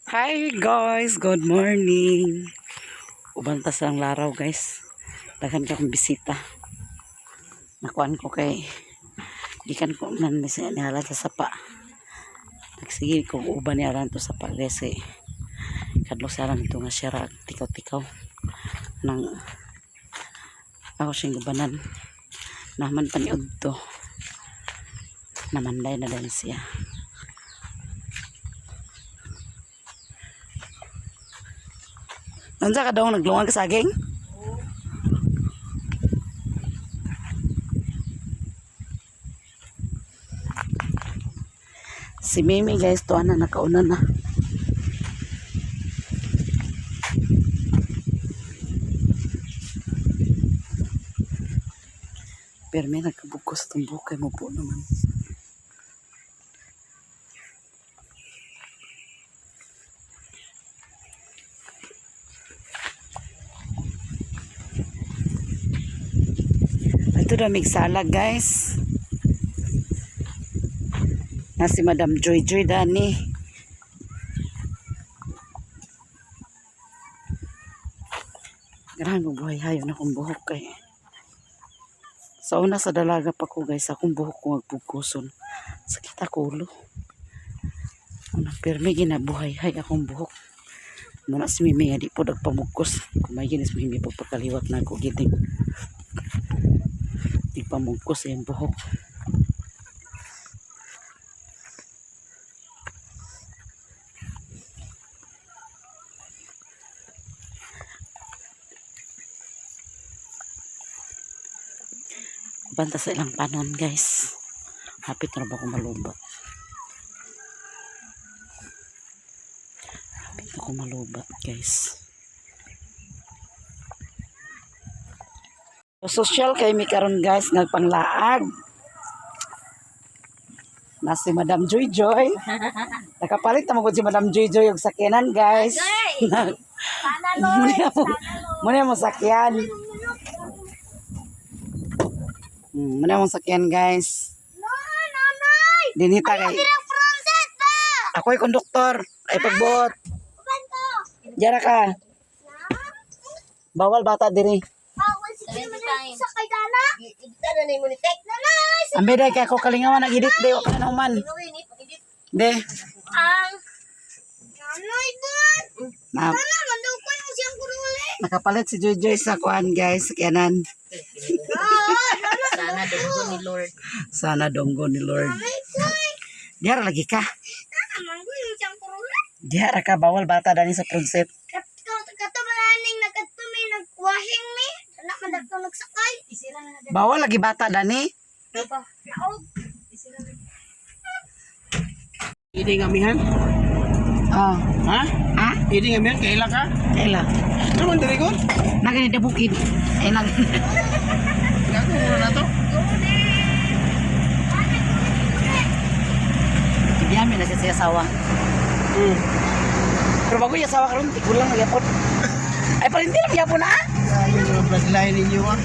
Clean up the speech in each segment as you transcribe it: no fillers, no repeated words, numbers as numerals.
Hi guys, good morning. Ubantas lang laraw guys. Daghan ka kong bisita. Nakuan ko kay gikan ko nan mesa ni halat sa sapa. Nagsige ko uban ni aran to sapa guys kay kadlo saran ito nga siyara tikaw-tikaw nang ako siyang gubanan. Naman paniud to. Namanday na din siya. Nandiyan ka daw naglungan ka saging? Si Mimi guys, to na nakauna na. Pero may nagkabugos itong bukay mo po naman. Ito na migsalag guys. Na si Madam Joy Joy Dani. Grabe buhay hayo na kong buhok kay. Sa una sa dalaga pa ko guys, akong buhok ko magpukuson. Sakit ako ulo. Pero may ginabuhay hay akong buhok. Muna si Mimi di po nagpamugkos. Kumayin si Mimi po pagkaliwat na ako giting. Di pamugkos yung buhok. Banta sa ilang panon guys. Hapit na ba akong malubat? Hapit na akong malubat guys. So, social kay mi karon guys nagpanglaag. Na si Madam Joy Joy. Nakapalit na mo si Madam Joy Joy og sakyanan guys. Muna mo sakyan. Muna mong sakyan guys. Dinita kay ako'y konduktor ay pagbuot. Diara ka. Bawal bata diri. Ambe day kay ako kalingawan nag-edit day o ka naman. De. Na. Nakapalit si Joy Joy sa kuan guys, sakyanan. Sana dunggo ni Lord. Sana dunggo ni Lord. Diara lagi ka. Diara ka bawal bata dani sa pronset. Bawal lagi bata dani. Ini ngamihan? Oh, Ha? ha? Ini ngamihan kaila ka? Kaila. Naman dari ko? Nagani da bukid. Ay nag. Gago muna na to. Diyan mi na siya sawa. Pero bago yung sawa karon tikulang magyapon. Ay parinti lang gyapon na. Ay, yung mga bloodline ninyo ha.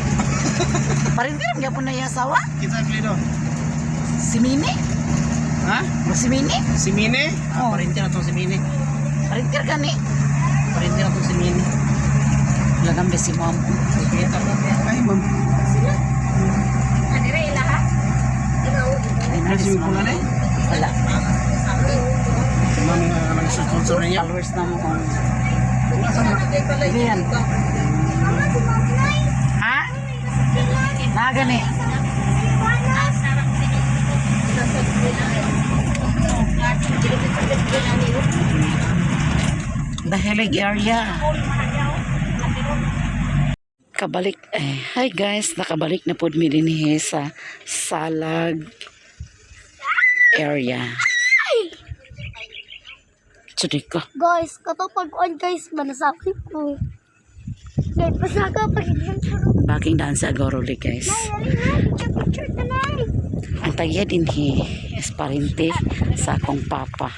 Parinti lang gyapon na yung sawa. Kita Glido. Si Mini. Ha? Si Mini. Si Mine? Oh. Parinti na to si Mine. Parinti ka ni. Parinti na to si Mine. Lagam be si mom. Kita. Ay, ma'am. Ay Ano si Mipula na eh? wala. Ma'am, nag-sponsor niya. Followers na mo. Yan. Ha? Nagani. Dahilig area. Kabalik hi guys, nakabalik na pod mi dinhi sa Salag area. Chudika. Guys, katapag on guys, manasakit ko. Guys, pasaga pag Baking daan sa Agoroli guys. Ang tagya dinhi is parente sa akong papa.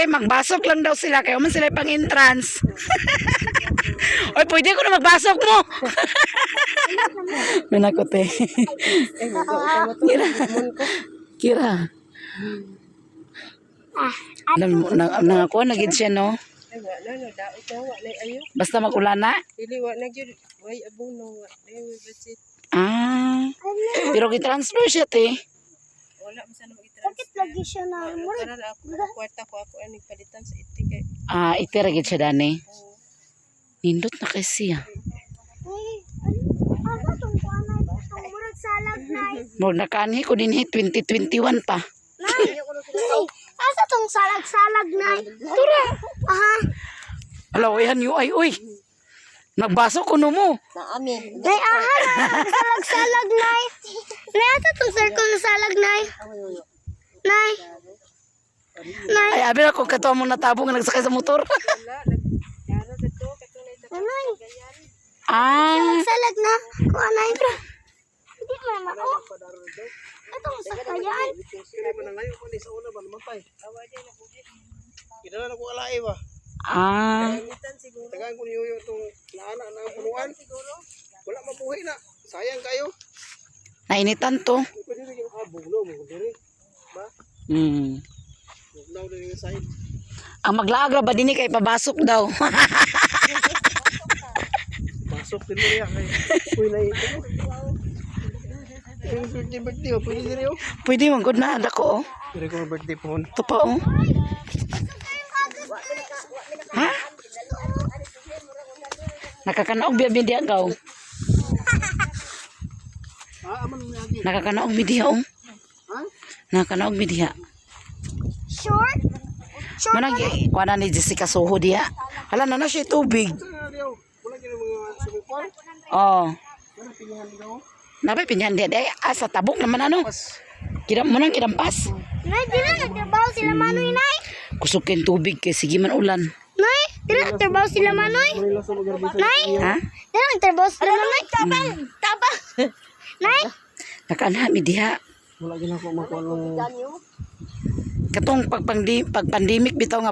Magbasok lang daw sila kaya man sila pang entrance. Oy, pwede ko na magbasok mo. Manakot eh. Kira. Kira. Nangakuha na gid siya no. Ay, wala na. Daot na. Wala ayo. Basta magulan na. Dili, wala na gyud. Way abono. Wala na. Basit. Ah. Pero gi-transfer siya te. Wala mo sa nang itransfer. Bakit lagi siya na murag? Karan ako. Kwarta ko ako. Ang palitan sa itik. Eh. Ah, itira gid siya dani. Oo. Nindot na kay siya. Asa tong kuanay? Tong murag salag nay. Murag nakaanhi ko dinhi 2021 pa. Nay. Asa tong salag-salag nay? Tura. Aha. Ala, yan yu ay uy. Nagbaso ko no mo. Nay, aha. Salag-salag nay. Nay, asa tong circle na salag nay? Nay. Nay. Ay, abi ako kato mo natabo nga nagsakay sa motor. Wala. Nagkaro dito. Katulad sa Nay. Ah, Salag na. Kuanay bra. Hindi man ako. Atong sakayan. Kaya mo na ngayon. Kung sa una ba naman pa eh. Awa din ako. Kinala na ko alay ba? ah. Tagaan ko niyo itong naana na ang punuan. Wala mabuhay na. Sayang kayo. Nainitan to. Pwede rin yung bugnaw mo. Diri. Ba? Bugnaw din yung side. Ang maglaag ra ba dinhi kay pabasok daw. Pasok din mo niya. Uy na ito. Yung birthday. Pwede din yun. Pwede man gud na dako oh. Pwede ko birthday po. Ito pa oh. Ha? Nakakanaog biya biya gaw. Aman mo lagi. Nakakanaog biya oh. Ha? Nakakanaog biya. Short? Manang kuha na ni Jessica Soho diya. Hala na siya tubig. Wala ka mga sumipar. Oh. Wala pilihan daw. Napay pinyan diya day sa tabok naman ano. Kira mo nang kirampas. Nay, di na nagtrabaho sila Manoy, Nay. Kusukin tubig kay sige man ulan. Nay, di na nagtrabaho sila Manoy. Wala sa lugar bisa. Nay, Ha? di na nagtrabaho sila Manoy. Tabang, tabang. Nay, Nakana mi diha. Wala gina ko makuha ng Katong pag-pandemic bitaw nga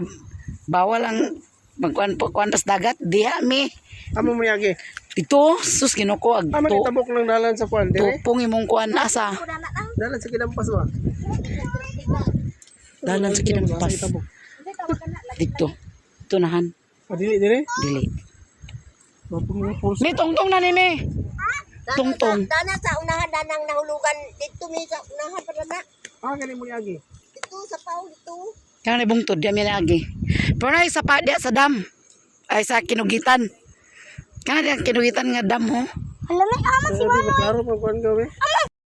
bawal ang magkuan tas dagat diha mi. amo mo yagi. Dito sus kinuko ag Amo ni tabok ng dalan sa kwan dire. tupong imong kuan asa. Dalan sa kinampas ba? Dalan sa kinampas. Tabok. Dito. Tunahan. Dili dire. Dili. Mapung mo pulse. Ni tungtong na ni mi. Tungtong. Dana sa unahan, danang nahulugan dito mi sa unahan para na. Gani mo yagi. Dito sa pao dito. Kang bungtod diya mi agi. Pero na sa pa diya sa dam. Ay sa kinugitan. Kang diya kinugitan nga dam ho. alam na, aman si Di ba klaro pa kwan gawe?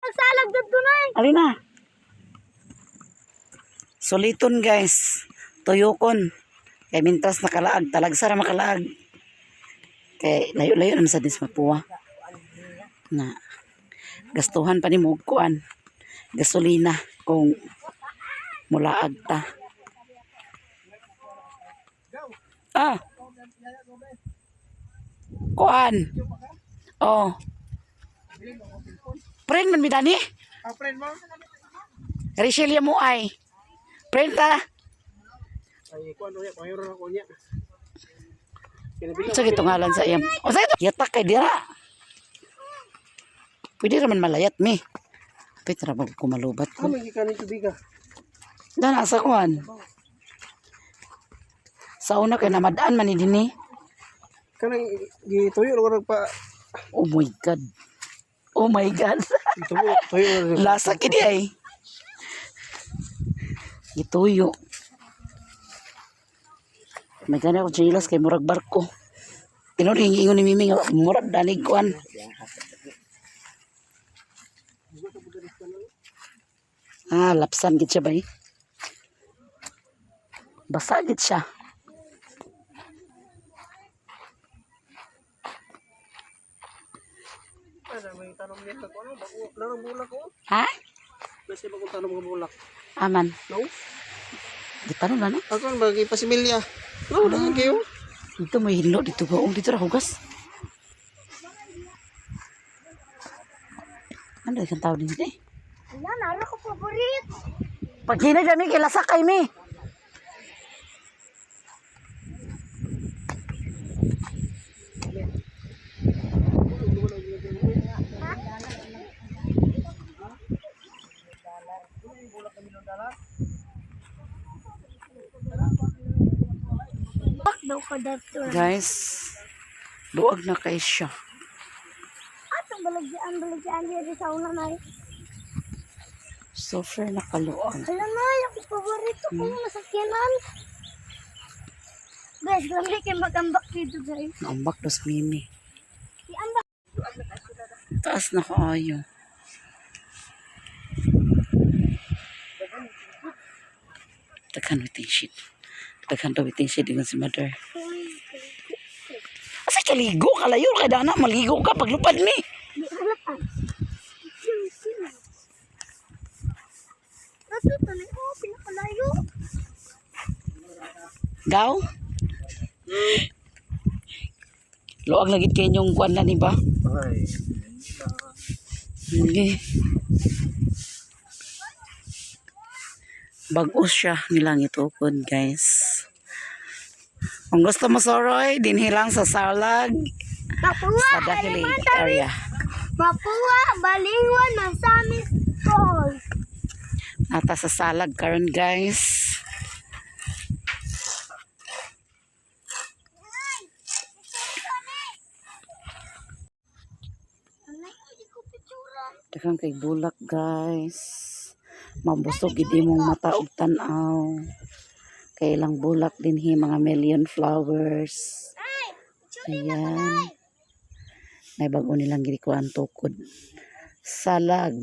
Nagsalag dito, Nay. Alina. Soliton guys. Tuyokon. Kay mintas nakalaag. Talagsa ra makalaag. Kay layo-layo naman sa dismapuwa. Na. Gastuhan pa ni Mugkuan. Gasolina. Kung mulaag ta. Ah. Kuan. Oh. Friend man mi dani? Friend mo? Richelle mo ay. Friend ta. Ay kwan unya, mayroon ako unya. Sa gito ngalan sa iyang. O sa ito. Yatak kay dira. Pwede raman malayat mi. Pwede raman kumalubat ko. Amo gikanin tubig ah. Dana sa kuan. Sa una kay namadaan man ni dinhi. Kanang gituyo ra pa. Oh my God. Oh my God. Tuyo. Lasa kini ay. Ituyo. May gana ko chilas kay murag barko. Tinuring ingon ni Mimi nga murag danig kuan. Ah, lapsan gid siya ba eh? Basa gid siya. Ano may tanong nito ko ano? Larang bulak ko. Ha? Kasi ba kung tanong mga bulak? Aman. No? Di pa nun ano? Ako ang bagay pasimilya. No, dahan kayo. Dito may hinlo dito baong dito ra hugas. Ano yung tao din eh? Yan, nara ko paborit. Pag hinay dami kay lasakay mi. Bak daw ko dito. Guys, luag na kay siya. Atong balagyan dito sa una na. Super nakaluag. Alam na, yung paborito kong masakyanan. Guys, lamig kayo mag-ambak dito, guys. Naambak dos mimi. I-ambak. Taas na kaayo. Daghan waiting sheet. Daghan daw waiting sheet dengan si mother. Asa kaligo kalayo kay dana maligo ka paglupad ni. Di halapan. Nato tuloy ko, pinakalayo. Gaw? Luag lagi kayo yung kuwan na ni ba? Ay. Hindi. Bagos siya nilang itukod guys. Kung gusto mo soroy, dinhilang sa Sarlag, Mapua, sa Dahili area. Mapua, Balingwan, Masamis, Tol. Nata sa Salag karon guys. Daghang kay bulak guys. Mabusog gid imong mata og tan-aw. Kay ilang bulak dinhi mga million flowers. Ayan. May bago nilang gikuan tukod. Salag.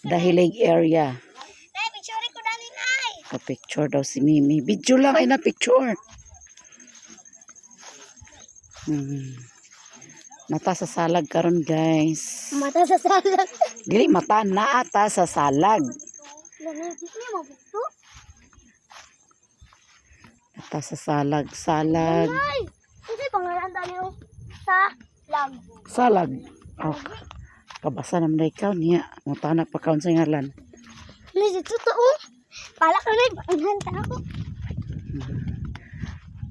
Dahilig area. Nay, picture ko dali, Nay. Pa-picture daw si Mimi. Video lang ay na picture. Nata sa salag karon guys. Mata sa salag. Dili mata naata sa salag. Lamig, di niya mabukto. Nata sa salag. Salag. Nay, kasi pangalan dali yung sa lag. Salag. Oh. Kabasa naman na ikaw niya. Mutana pa kaon sa ngalan. Nay, dito to, oh. Pala ka, Nay, baanhan ka ako.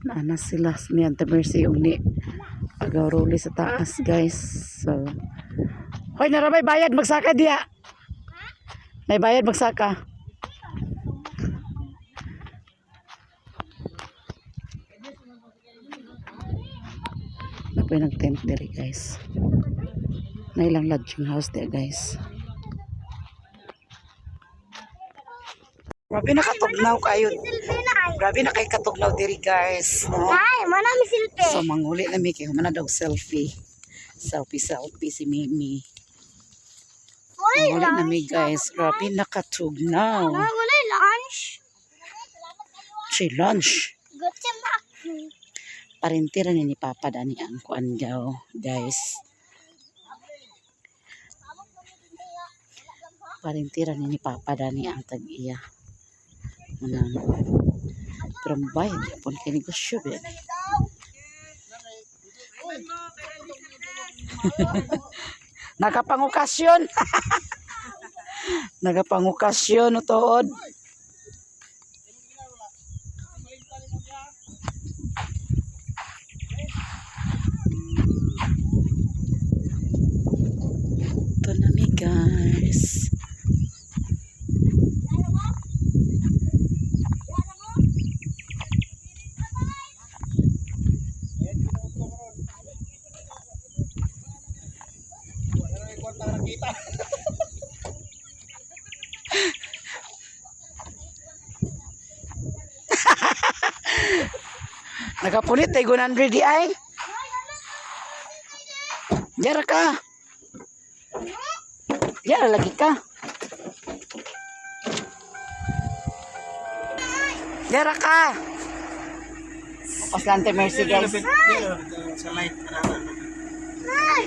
Naana sila ni Ante Mercy yung ni Agaruli sa taas guys. So, hoy nara may bayad magsaka diya. May bayad magsaka. Napoy nag-tent diri guys. Na ilang lodging house diya guys. Grabe nakatugnaw kayo. Silpi, Nay. Grabe na kay katugnaw diri guys. No? Nay, manami silpi. So manguli na mi kay humana daw selfie. Selfie si Mimi. Uy, Manguli na mi guys. Grabe nakatugnaw. Nay, wala lunch. Si lunch. Gotcha, Mak. Parintira ni Papa dani ang kuan daw guys. Parintira ni Papa dani ang tag-iya. Manang pero bayad pun kay negosyo ba. Nakapangokasyon. Nakapangokasyon utood. Ito na mi guys. Nakapunit ay 100 di ay. Diara ka. Diara lagi ka. Diara ka. Paslante Mercy guys. Sa light. Nay!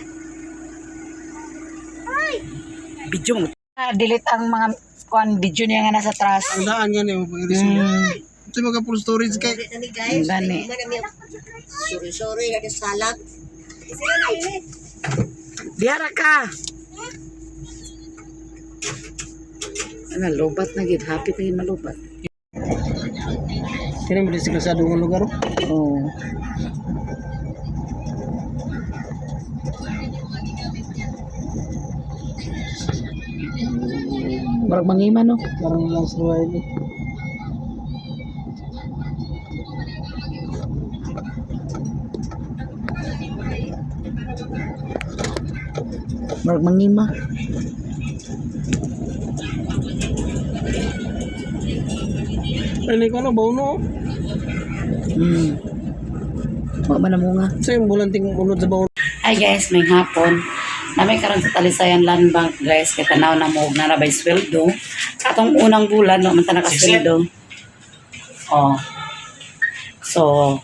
Ay! Video mo. Delete ang mga kuan video niya nga nasa trash. Ang daan yan yung pag-iris. Ito mga full storage kay. Dali guys. Gani. Sorry, ada salag. Sila na ini. Diara ka. Ano, lobat na gid. Happy tayo malubat. Kini mo di sigurado ng lugar. Oh. Marag mangima no. Parang lang sa Wiley. Marag mangima. Ay, ko na, bauno. Wa man na mo nga. Sa yung bulanting unod sa bauno. Hi guys, may hapon. Nami karon sa Talisayan Land Bank guys, kay tanaw na mo na nabay sweldo. Atong unang bulan no man ta nakasweldo. Oh. So,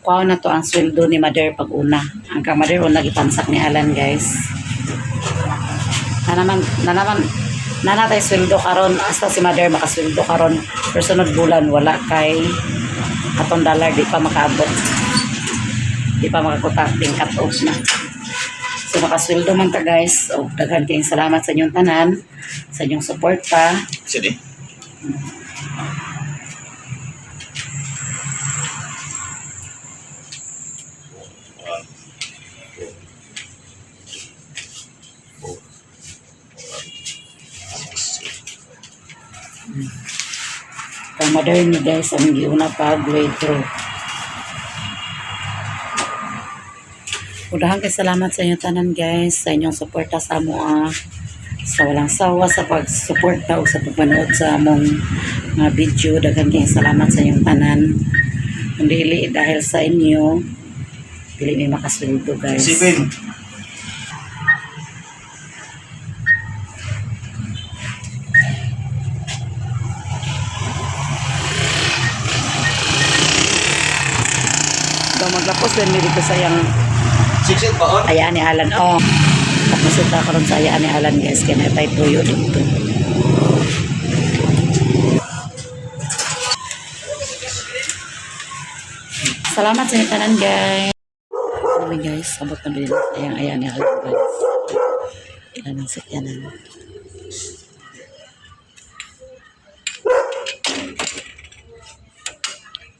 kuha na to ang sweldo ni Mother pag una. Ang kang Mother una gipansak ni Alan guys. Nanatay sweldo karon hasta si Mother makasweldo karon. Pero sunod bulan wala kay atong dollar di pa makaabot. Di pa makakutak ding cut off na. So makasweldo man ta guys. O daghan kayong salamat sa inyong tanan, sa inyong suporta. Sige. Kang Mother ni guys ang giuna pag-way through. Udahan kay salamat sa inyong tanan guys, sa inyong suporta sa amo sa walang sawa sa pagsuporta o sa pagpanood sa among mga video. Daghan kayong salamat sa inyong tanan. Kung dili dahil sa inyo, dili may makasweldo guys. Isipin. So maglapos din mi dito sa yang Siksit ba on? ayaan ni Alan. Oh. Tapos ito karon sa ayaan ni Alan guys, kaya na tayo tuyo dito. Salamat sa inyong tanan guys. Anyway guys, abot na din ayang ayaan ni Alan guys. Ilan ang sakyanan.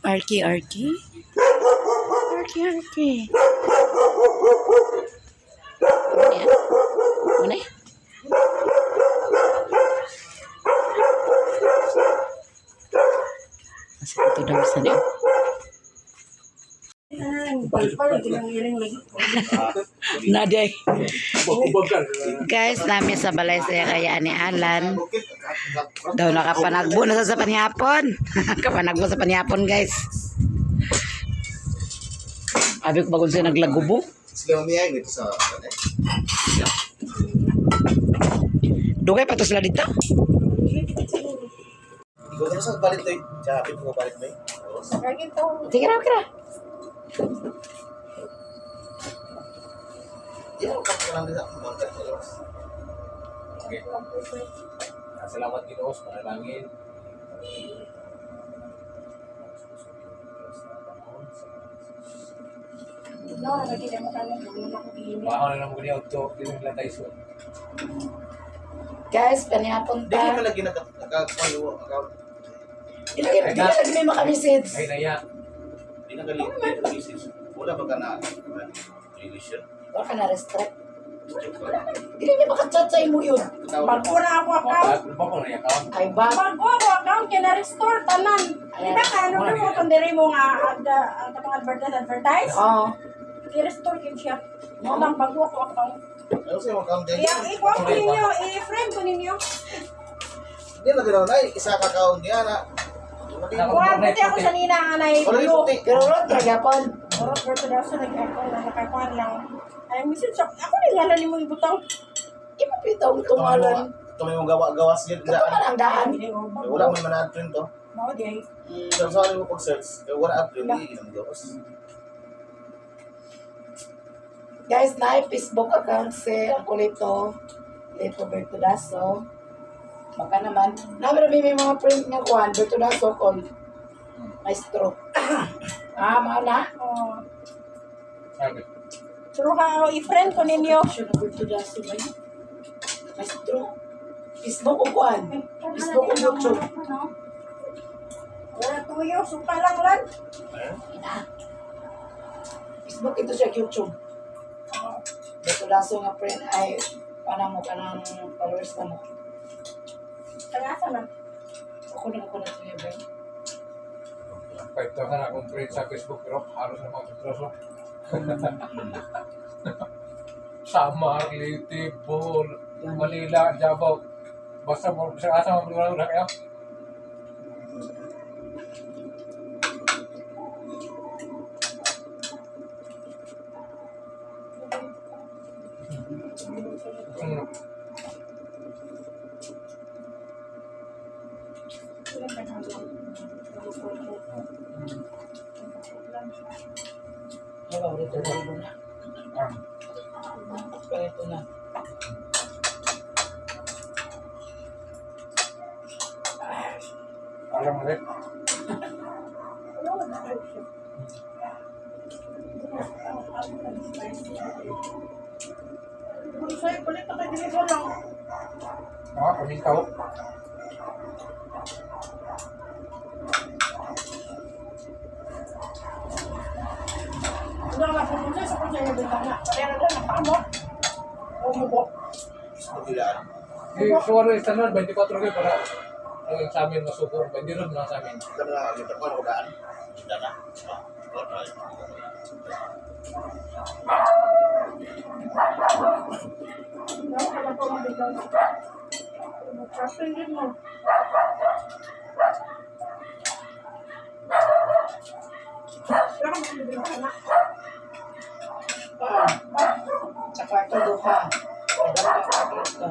Arky. Arky. Ayan. Muna eh. Masih ito daw sa niyo. Naday. Guys, namin sa balay saya kaya ni Alan. Daw nakapanagbo na sa panihapon. Nakapanagbo sa panihapon guys. Abi ko bagod siya naglagubo. Sila umiyay dito sa Dugay pa to sila dito. Ikaw na sa balik to eh. Sabi ko balik mo eh. Sige na, kira. Di ako lang din ako mangkat sa Diyos. Okay. Salamat Ginoo sa panalangin. Mahal na mo kaniya ito. Dito nila tayo. Guys, panihapon Di ta. mo lagi nakakapayo account. Hindi may makamessage. Ay naya. Di nakalimutan. Wala ba ka na relation? Wala ka na restrict. Hindi niya makachat sa imo yun. Bago na ako account. Lupa ko na yung account. Ay ba? Bago ako account, kaya na-restore, tanan. Di ba ka, ano mo itong diri mo nga, ang katong advertise? Oo. I-restore kin siya. Walang bago ako account. Ano sa'yo account din? Kaya i-kuha ko ninyo, i-friend ko ninyo. Hindi na gano'n na isa ka account niya na. Kuha ko ako sa nina nga na Wala i-view. yung puti. Pero ron, tagapon. Orot ko daw sa nag-account na nakakuha lang. Ay, message ako din nga na mo ibutang. Ipapitaw tumalan. Tumay mong gawas yun. Tumalan ang daan. Wala man manad print to. Mao di. So sorry mo pag-search. Wala up yun. Hindi inang gawas. Guys, na Facebook account si Apolito. Lito Bertudaso. Baka naman. Namin may mga print nga kuhan. Bertudaso called Maestro. Mga na. Oh. Sabi. Suro ka, i-friend ko ninyo. Siya na Bertudaso ba yun? Maestro. Facebook o kuhan. Facebook o YouTube. Wala tuyo, suka lang lang. Facebook ito siya YouTube. Bertudaso nga print ay panang mo kanang followers na mo. Tagasa man. Ako na siya, Ben. 5,000 akong friend sa Facebook pero halos na mga pitroso. Samar, Leyte, Bohol, Manila, Davao. Basta mo sa asa mo na kayo. Ito na. Ito na. Alam mo rin. Kung sa'yo, kulit na kayo din ko lang. Pamintaw. Wala nga po kung sa'yo, sa kung sa'yo bintana. Pero doon, nakamot. Umubok. Gusto ilaan. Suwaro yung standard, 24 kayo para ang examen masukor. 20 ron na sa amin. Kita na, yung takwan ko daan. Kita na. Wala ka lang po mabigyan. Mag-trusting din mo. Wala ka mabigyan na. Sa kwarto duha. Dalawa ka kwarto.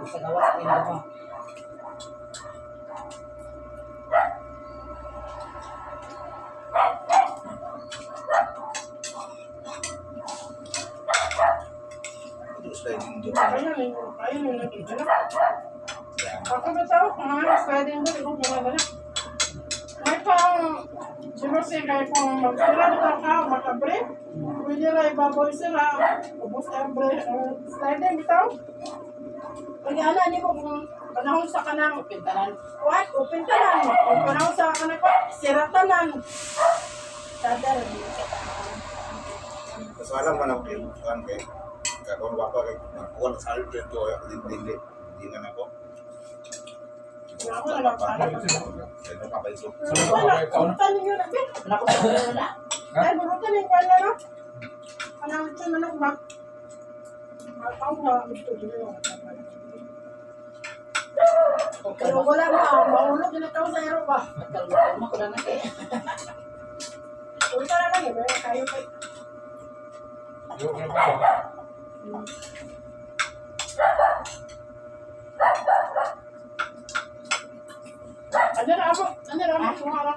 Sa gawas din duha. Terus lagi untuk Ayun yung nakita na. Ako ba tao, kung ano, sliding doon, ikaw gumagana. May pang, siguro siya kayo kung magsira na ka, makabre, pwede na ibaboy sila, ubos na sliding bitaw. Pag ano, hindi mo kung panahon sa kanang pintanan. What? O pintanan. Kung panahon sa kanang siratanan. Sadar, hindi ka panahon. Masalah mana mungkin kan kayak kalau bapak kayak kuat salib itu ya dinding dengan apa? Ako na lang para. Saya apa itu? Wala, burutan ninyo na, Ben. Nako sa na. Ay, burutan yung kwala, no? Anong ito na lang ba? Ang ba, gusto din yung pero wala mo, maulog na ikaw sa ero ba? Kalma ko na na kaya. Uy ka na lang eh, pero kayo pa. Yung ano ba? Ano na ako? Sumara.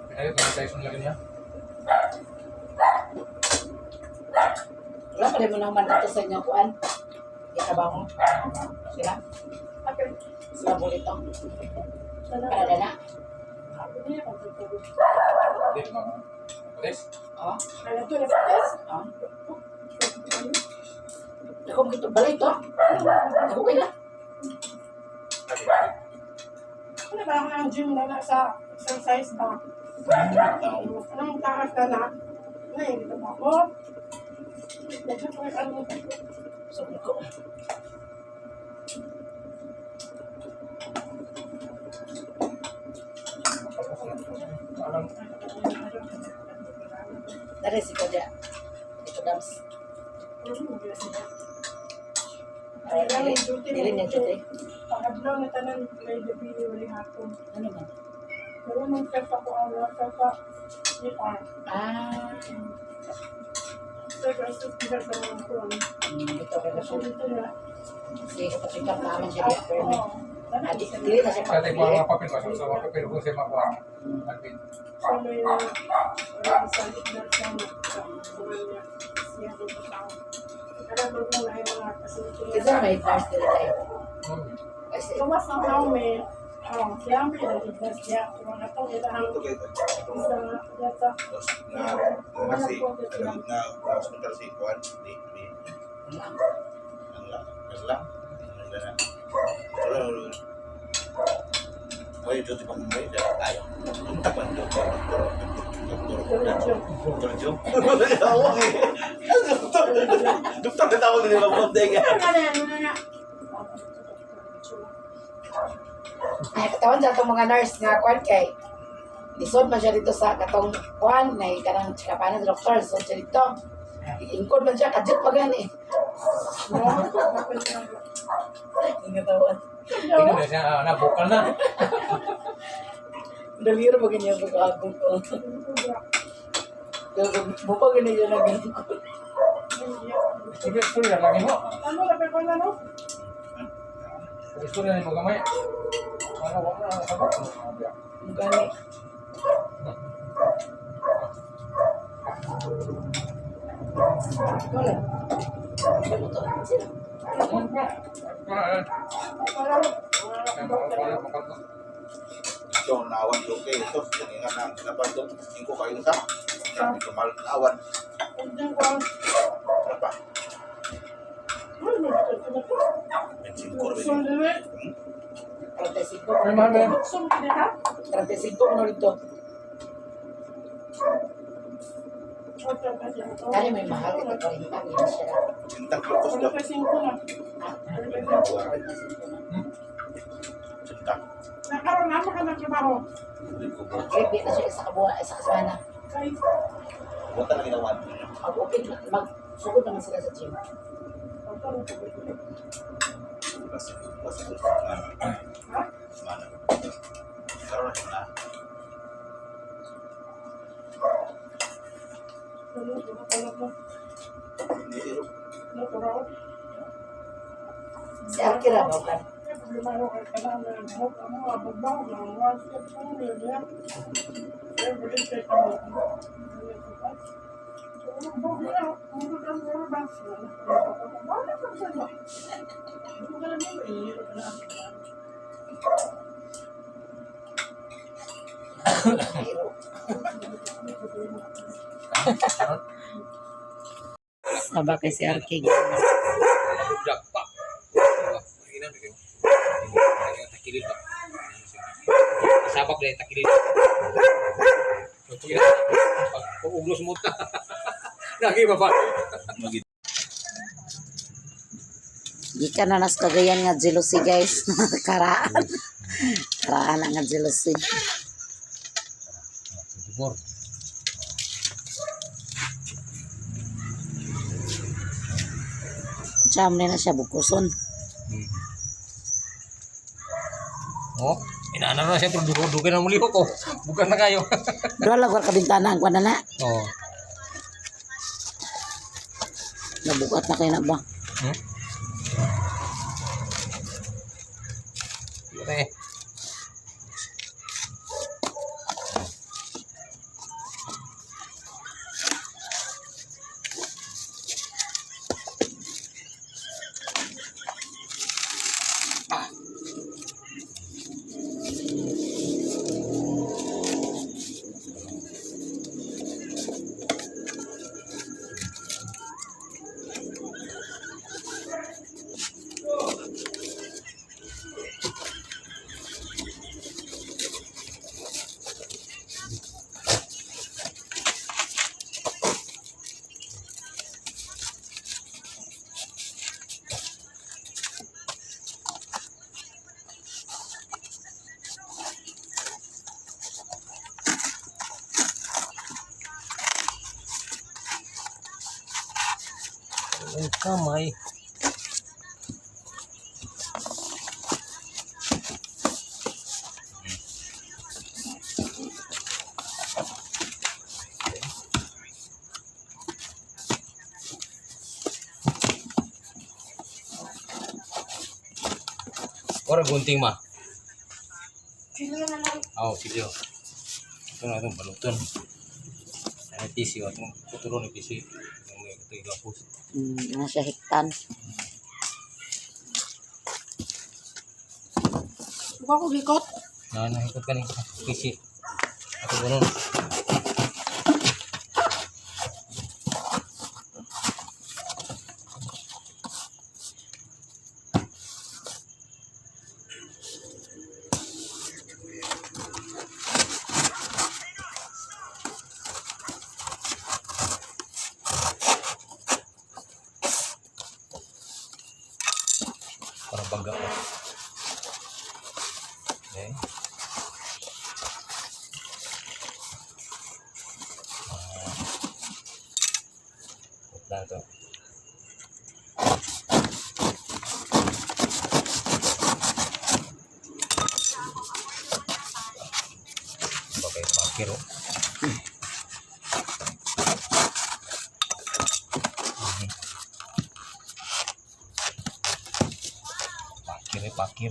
Pinalit na tayo sa lagi niya. Wala pa rin mo naman dito sa inyo kuan. Ikabaw mo. Sila. Okay. Sila bolito. Sana. Kada na. Hindi na pagtutulog. Hindi, mga pulis. Oh. Ano ito, neftes? Oh. Ako mo ito balay to. Ako kaya. Ano ba ako ng gym na nasa exercise ba? Anong takas na na? Ngayon, dito ba ako? Dito po yung ano. Sabi ko. Dari si Kodya. Ito dams. Ay, dili niya dito eh. Pag-ablaw na tanan, may debili wali hapon. Ano man? Pero nung chef ako, chef ako, ER. Ah. So, guys, ito sila sa mga kuwan. Ito kaya So, siya. dito na. Sige, kapag namin siya di permit. Dati Dili na siya Sa ating papili. mga papel ba? Sa mga papel kung siya makuha. Admin. So, may salit na siya na kuwan niya. Siya dito tao. Alam mo kung ay mga kasunod. Kasi may nurse dili tayo. Kasi Gawas ng tao may, siya may nalibas siya. Kung ano ito, ilang Itu kayak isa yata. terus nasi na hospital si kuan di Allah dan kalau Oye, yo te pongo muy de ay, punta cuando doctor. Doktor na tawag nila mga nga. Ay, katawan sa itong mga nurse nga kwan kay lisod man siya dito sa katong kwan na kanang kapanan sa doktor. So siya dito. Ingkod man siya, kadjut pa gani. Ang katawan. Tingnan na siya, nabukal na. Daliro pa ganyan sa kaabot ko. Bupa ganyan siya na ganyan. Istorya na lagi mo. Ano, lapit ko na, no? Istorya na mo gamay. Wala, sabot. Ang gani. Wala. Ito, naawan yung kay ito. Yan nga na napandong 5 kayo sa. Yan, ito mahal naawan. Hindi ko ang... Ano pa? Ay, magkakita. 25 rin. Sundali. 35. Ay, mahal ba yan? Sundali ka? 35 ano dito. Kaya may mahal ito pa rin kami na siya. Sintang lukos Wala daw. pa 5 na. Sintang. Nakaroon na ka ng trabaho. Hindi ko po. Kaya na siya sa kabuha, sa kasana. Kahit Buta na ginawa. Mag-open, magsugod naman sila sa gym. Kasi mana. Karoon na na. Hindi iro. Si Arkira ba kan? Saba kay si Arki. Budak pa. Ina na kayo. Takilid ba? Sabak dahil takilid. Pag-uglos mo ta. Lagi ba ba? Gikan na nas kagayan nga jealousy guys. Karaan. Karaan nga jealousy. Bor. Jam na siya bukuson. Oh, inaano na siya pero dugo na muli ko. Bukan na kayo. Dua lang ka bintana ang kwan na. Oh. Nabukat na kayo na ba? Hmm? Yun eh. Ang kamay. Ora gunting mah. Oh, sige. Ito na itong baluton. Ano tisi, itong puturo ni tisi. Ito yung gapos. Nasa hiktan. Buka ko gikot. Nakikot ka ng tisi. Ito ganun. baga ko. Okay. Putla ito. Okay, pakir oh. Pakir.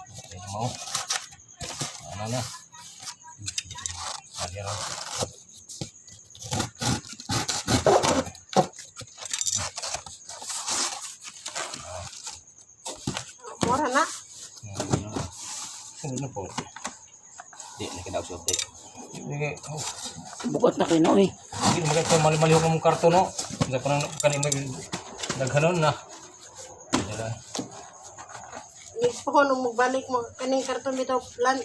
Okay, mau. Ano na? Pakir. Mura na. Ano po? Di, nakadausap di. Oh. Bugot na kinoy. Hindi mo kayo mali-mali ko mong karton no. Hindi pa nang kanin naghanon na. Dala. Next po nung magbalik mo, kaning karton bitaw plan,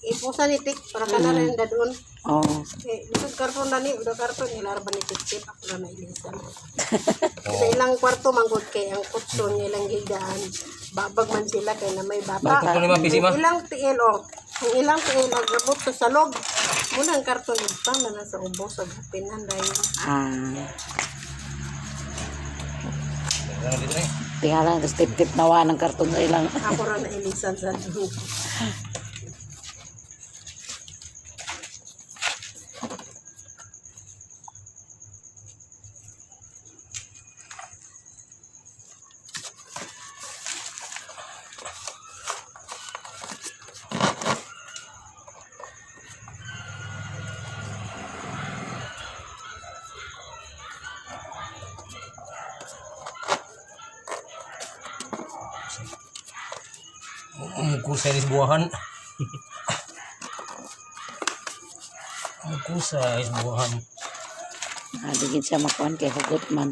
ipusa ni Tik, para ka na rin dadun. Oh. Lisod karton na ni, udah karton, ilara ba ni Tik, ako na nailisan. Sa ilang kwarto, manggod kay ang kutson, ilang higaan, babag man sila kay na may bata. Bakit ko ni mapisi ma? Ilang tiil, ang ilang tiil, nagrabot sa salog. Muna ang karton, ibang na nasa ubo, sa gapinan dahil. Ano dito na eh? Tingala, tapos tip-tip nawa ng karton sa ilang. Ako rin nailisan sa doon. Kusa is buahan. Kusa is buahan. Digid siya makuhan kay hugot man.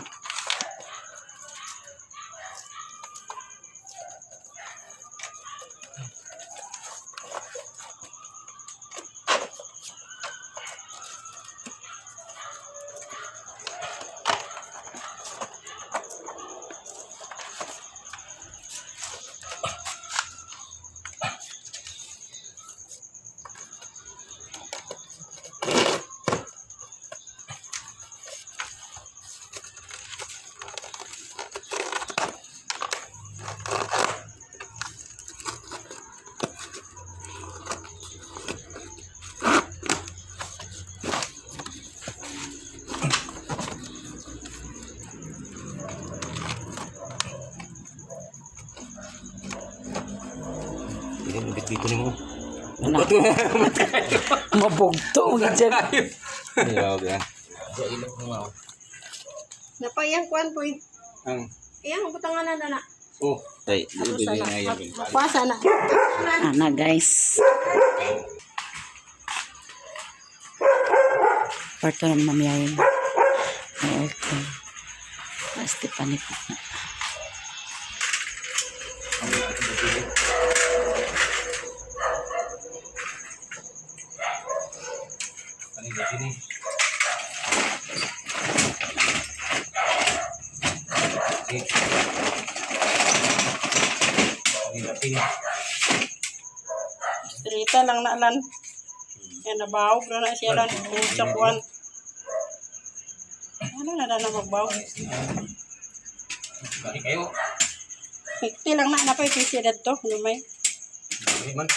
Hindi mo dito ni mo. Mabugto mo dyan. Wow, ya. Sa ilok mo ako. Napayang kuan po, Ang iyang butangan na na. oh, tay, Ano sana? na yan. Mapasa na. Ana guys. Parto ng mamiyayin. May aircon. Pasti panik na. Panig di sini. Strita lang na lan. Yan nabawog na siya lan. Sa kuan. Ano na magbawog. Balik kayo. Hikti lang na napay pisi dito. Lumay. Hindi man.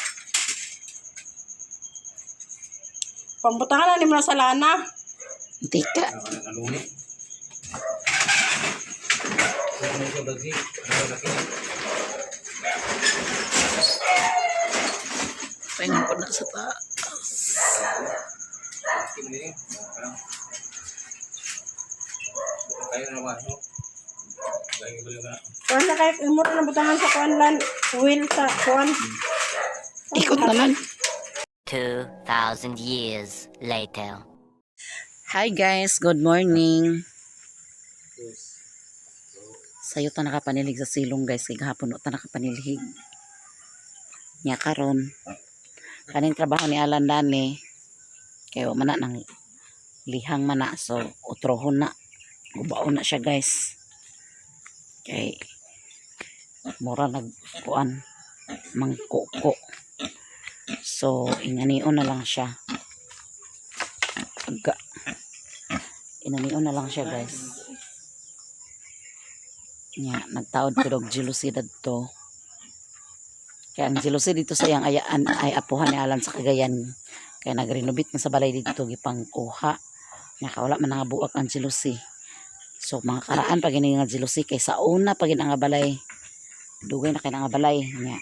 Pambutangan na ni mo sa lana. Tika. Nalumi. Ano ko dagi? Ano laki? Pahinga ko na sa taas. Ini. Kayo na ba? Kayo balik na. Kuan na kayo, imo na butangan sa kuan lan. Wheel sa kuan. Ikot naman. 2,000 years later. Hi guys, good morning. Sayo ta nakapanilig sa silong guys, kay gahapon ta nakapanilig. Nya karon kaning trabaho ni Alan Dani kay wa man na nang lihang man na. So utrohon na. Ubaon na siya guys. Kay mura nagkuan mangkuko. So inganion na lang siya. Inanion na lang siya guys. Nya nagtaod ko dog jealousy dadto. Kaya ang jealousy dito sa iyang ayaan ay apuhan ni Alan sa Cagayan. Kaya nagrenovate na sa balay dito gipang kuha. Nya wala man nga buak ang jealousy. So mga karaan pag ini nga jealousy kay sa una pag nga balay. Dugay na kay nga balay nya.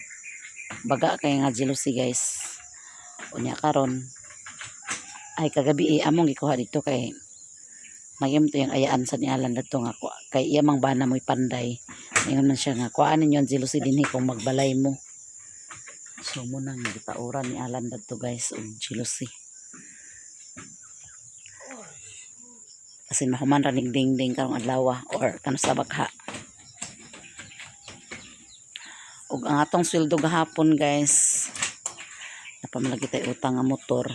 Baga kay nga jealousy guys. Unya karon ay kagabi among gikuha dito kay magim to yung ayaan sa ni Alan dito nga kay iya mang bana mo'y panday. Ngayon man siya nga kuan ninyo ang jealousy dinhi kung magbalay mo. So mo nang gitauran ni Alan dito guys og jealousy. Kasi mahuman ra ning dingding karong adlaw or kano sa bagha. Og ang atong sweldo gahapon guys. Napamalagi tay utang nga motor.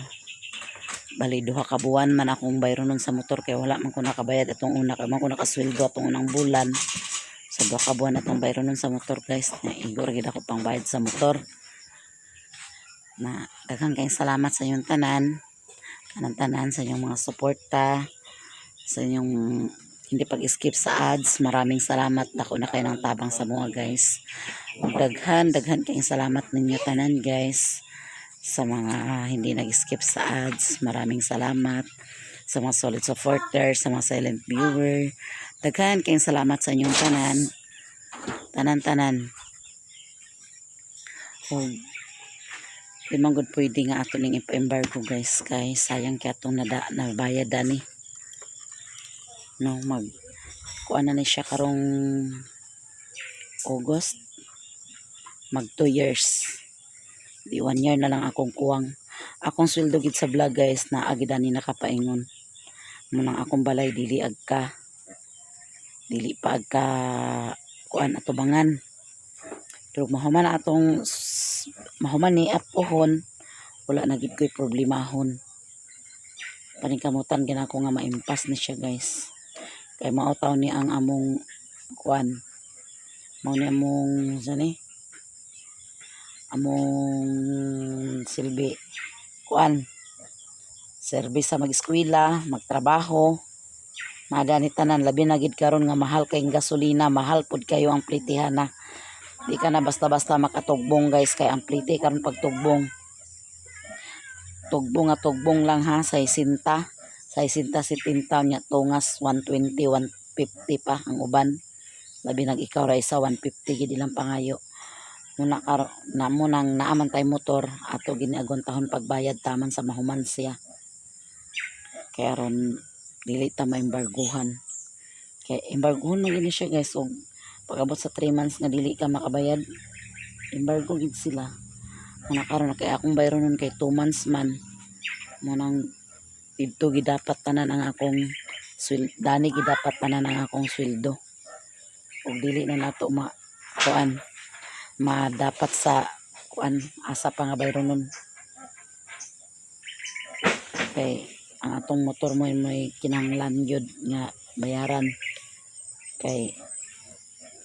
Bali duha ka buwan man akong bayron nun sa motor kay wala man ko nakabayad atong una kay man ko nakasweldo atong unang bulan. So duha ka buwan atong bayron nun sa motor guys. Igor gid ako pang bayad sa motor. Na daghang kayong salamat sa inyong tanan. Tanan sa inyong mga suporta, sa inyong hindi pag-skip sa ads. Maraming salamat. Dako na kayo ng tabang sa mga guys. Daghan kayong salamat ninyo tanan guys. Sa mga hindi nag-skip sa ads, maraming salamat. Sa mga solid supporters, sa mga silent viewer, daghan kayong salamat sa inyong tanan. Tanan. O, di man gud pwede nga ato ning ipa-embargo guys. Kay sayang kaya itong nabayad ani. No, kuha na siya karong August. Mag 2 years. Di 1 year na lang akong kuwang. Akong sweldo gid sa vlog guys na agidani nakapaingon. Munang akong balay dili agka. Dili pa agka kuan atubangan. Pero mahuman ni apohon wala na gid ko'y problemahon. Paningkamutan gina ko nga maimpas ni siya guys. Kay mao taw ni ang among kuan. Mao ni among among silbi kuan service sa mag-eskwela, magtrabaho, madani tanan labi na gid karon nga mahal kay gasolina, mahal pud kayo ang plitihan na. Di ka na basta-basta makatugbong guys kay ang plite karon pagtugbong. Tugbong lang ha sa 60 nya tungas 120, 150 pa ang uban. Labi nag ikaw ra isa 150 gid ilang pangayo. Muna nang naaman tay motor ato giniagon tahon pagbayad taman sa mahuman siya. Kaya ron dili ta maembarguhan. Kaya embarguhan na gini siya guys og pag-abot sa 3 months nga dili ka makabayad, embargo gid sila. Muna karon kay akong bayron nun kay 2 months man. Munang dito gid dapat tanan ang akong sweldo, dani gid dapat tanan ang akong sweldo. Og dili na nato dapat sa kuan asa pa nga bayron nun. Kay ang atong motor mo may kinahanglan gyud nga bayaran. Kay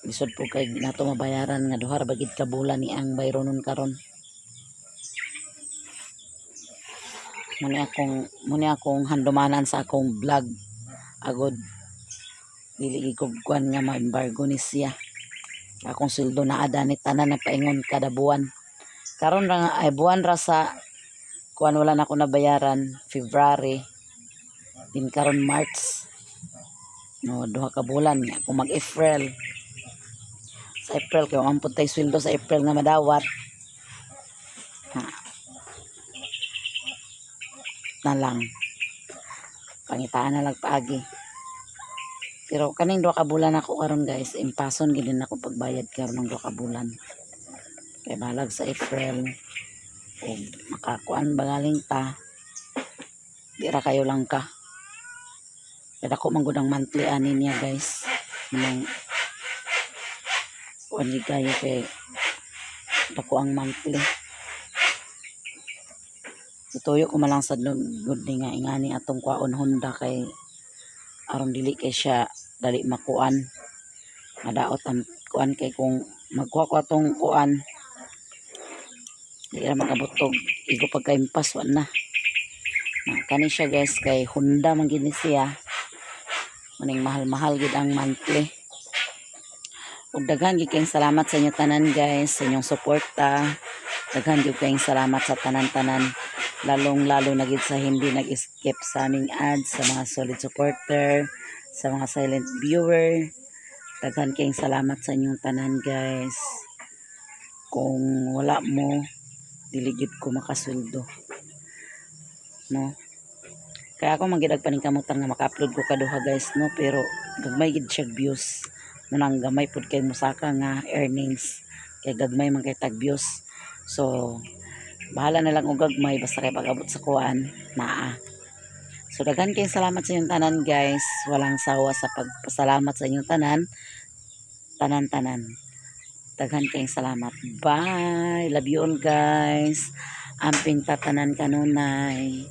bisod po kay nato mabayaran nga duha ra bagid ka bulan ni ang bayron nun karon. Muni akong handumanan sa akong vlog agod dili gid kuan nga ma-embargo ni siya. Akong sweldo na adani tanan na paingon kada buwan. Karon ra nga ay buwan ra sa kuan wala na ako nabayaran February. Din karon March. No, duha ka bulan nga kung mag-April. Sa April kay ampun tay sweldo sa April nga madawat. Na lang. Pangitaan na lang paagi. Pero kaning 2 ka bulan ako karon guys, impason gid din ako pagbayad karon ng 2 ka bulan. Kay balag sa April o makakuan bagaling ta. Di ra kayo lang ka. Kaya ako man gud ang monthly ani niya guys. Nang kuan gid kayo kay ako ang monthly. Ituyo ko malang sa good ni nga ingani atong kwaon Honda kay aron dili kay siya dali makuan. Madaot ang kuan kay kung magkuha ko atong kuan di ra magabutog igo pagkaimpas wa na. Kani siya guys kay Honda man gid ni siya. Maning mahal-mahal gid ang monthly. Ug daghan gid kayong salamat sa inyo tanan guys sa inyong suporta. Daghan gid kayong salamat sa tanan-tanan. Lalong-lalo na gid sa hindi nag-skip sa aming ads, sa mga solid supporter, sa mga silent viewer. Daghan kayong salamat sa inyong tanan guys. Kung wala mo, dili gid ko makasweldo. No? Kaya ako magidag paningkamutan nga maka-upload ko kaduha guys no, pero gagmay gid siya views. Nang gamay pud kay musaka nga earnings. Kay gagmay man kay tag views. So bahala na lang og gagmay basta kay pag-abot sa kuan naa. So daghan kayong salamat sa inyong tanan guys. Walang sawa sa pagpasalamat sa inyong tanan. Tanan-tanan. Daghan kayong salamat. Bye. Love you all guys. Amping tatanan kanunay.